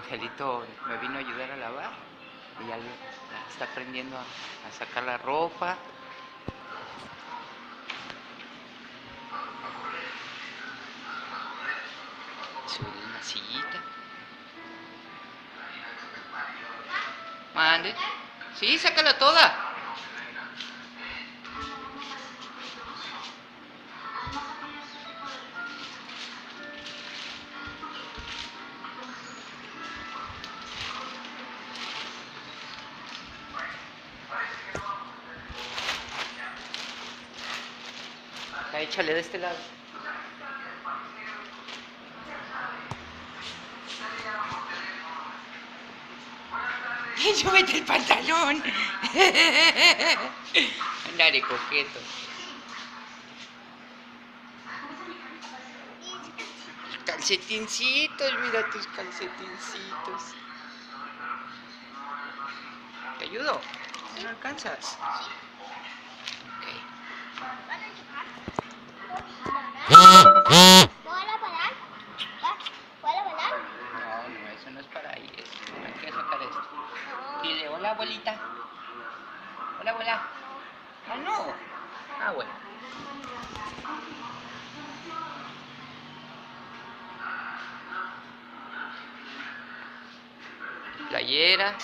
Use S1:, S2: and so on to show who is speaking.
S1: Angelito me vino a ayudar a lavar y ya está aprendiendo a sacar la ropa. Subir una sillita. Mande. Sí, sácala toda. Ya, échale de este lado. Súbete el pantalón. Andale, coqueto. Calcetincitos, mira tus calcetincitos. ¿Te ayudo? ¿No alcanzas? Ok. No, eso no es para ahí. Hay que sacar esto. Dile, hola, abuelita. Hola, abuela. Ah, no. Ah, bueno. Playera.